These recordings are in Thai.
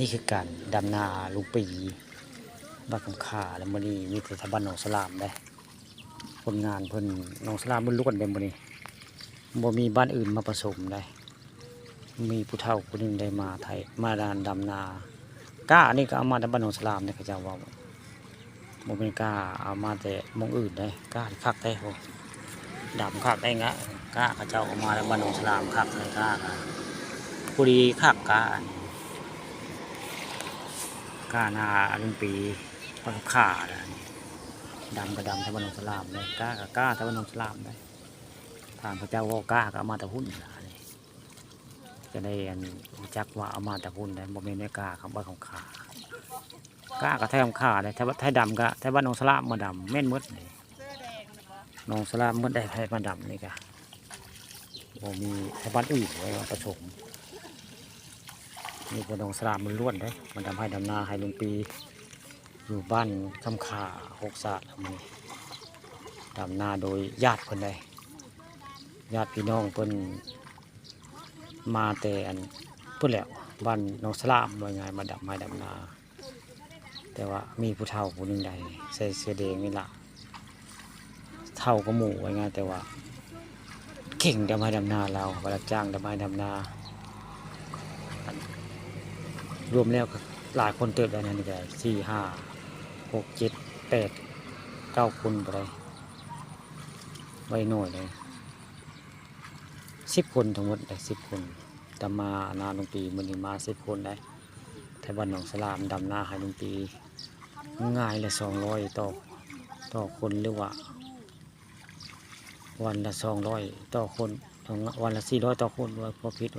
นี่คือการดำนาลุงปีบ้านคำขาแล้วมื้อนี้มีแต่ชาวบ้านหนองสลามได้คนงานเพิ่นหนองสลามเพิ่นล้วนได้มื้อนี้บ่มีบ้านอื่นมาผสมได้มีผู้เฒ่าผู้หนึงได้มาไทยมาดำนาก้าอันนี้ก็เอามาจากบ้านหนองสลามเด้เขาเจ้าว่าบ่แม่นก้าเอามาแต่หม้องอื่นได้ก้าคักได้โหดำคักได้งะก้าเขาเจ้าเอามาจากบ้านหนองสลามคักเลยก้าผู้ดีคักก้าก้านาลุงปีปลาข่าดำกับดำทะวันนองสลามเลยก้ากับก้าทะวันนองสลามเลยถามพระเจ้าว่าก้าก็เอามาแต่หุ้นจะได้อันจักว่าเอามาแต่หุ้นได้บ่แม่นก้าคำว่าของขาก้ากับไทยของขาเลยไทยดำกับไทยวันนองสลามมาดำแม่นมดเลยนองสลามมดได้ไทยมาดำนี่กะบ่มีไทยบ้านอื่นไว้ผสมมีคนนองสลามมันล้วนได้มันทำให้ดำนาให้ลุงปีอยู่บ้านคำขา6 ศาสตร์มันดำนาโดยญาติคนใดญาติพี่น้องเพิ่นมาแต่อันเพิ่นแล้วบ้านนองสลามว่าไงมาดำนาแต่ว่ามีผู้เฒ่าผู้หนึ่งใดใส่เสื้อแดงนี่ล่ะเฒ่าก็หมู่ว่าไงแต่ว่าเก่งดำนาเราเวลาจ้างดำนารวมแล้วหลายคนเติบได้นั่นนี่ได้4 5 6 7 8 9 คนไปเลยไว้หน่อยเลย10 คนทั้งหมดได้10 คนดำมานาลุงปีมันนี่มา10 คนได้ไทยบ้านหนองสลามดำนาให้ลุงปีง่ายเลย200ต่อคนหรือว่าวันละ200ต่อคนวันละ400ต่อคนว่าพอผิด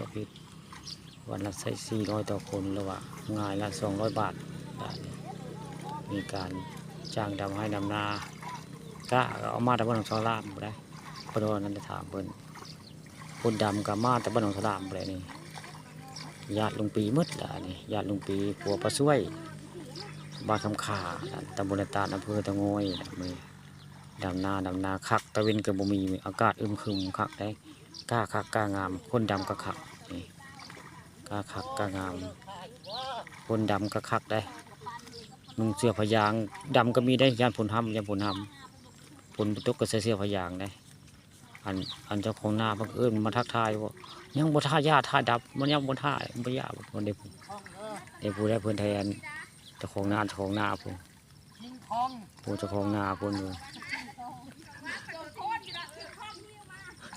วันละ400ต่อคนหรือว่าง่ายละ200 บาทได้มีการจ้างดำให้ดำนาก็เอามาแต่บ้านหนองสลามได้พอโดนนั้นจะถามเพิ่นคนดำกับมาแต่บ้านหนองสลามเลยนี่ญาติลุงปีมืดละนี่ญาติลุงปีผัวปลาช่วยบ้านคำขาตำบลตาลอำเภอตะงอยมือดำนาคักตะเวนกับบ่มีอากาศอึมครึมคักได้กล้าคักกล้างามคนดำก็คักนี่กล้าคักกล้างามคนดำก็คักได้นุ่งเสื้อพยางดำก็มีได้ยานผลทำผลตกก็เสื้อพยางได้อันเจ้าของหน้าบังเอิญมาทักทายว่ายังบ่ท่าญาท่าดับมันยังบ่ท่าบ่ยามันได้ผู้ได้เพิ่นแทนเจ้าของหน้าผู้เจ้าของหน้าผู้อยู่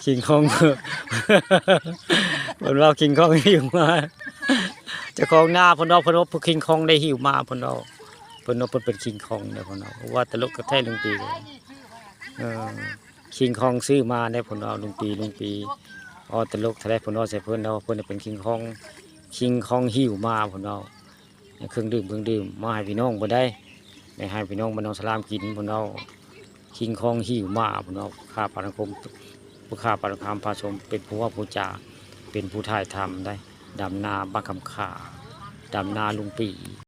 คิงคองเพิ่นว่าคิงคองหิวมาเจ้าของหน้าเพิ่นว่าคิงคองได้หิวมาเพิ่นว่าเป็นคิงคองเด้อเพิ่นว่าตลกกระแทกลุงปีคิงคองซื้อมาได้ผลเอาลุงปีอ๋อตลกทะเลผลเอาใส่เพิ่นเอาเพิ่นเป็นคิงคองหิวมาผลเอาเครื่องดื่มมาให้พี่น้องบ่ได้ให้พี่น้องบ้านหนองสลามกินผลเอาคิงคองหิวมาผลเอาข้าปานคมผู้ข้าปานคามพาชมเป็นผู้ว่าผู้จ่าเป็นผู้ถ่ายทำได้ดำนาบ้านคำขาดำนาลุงปี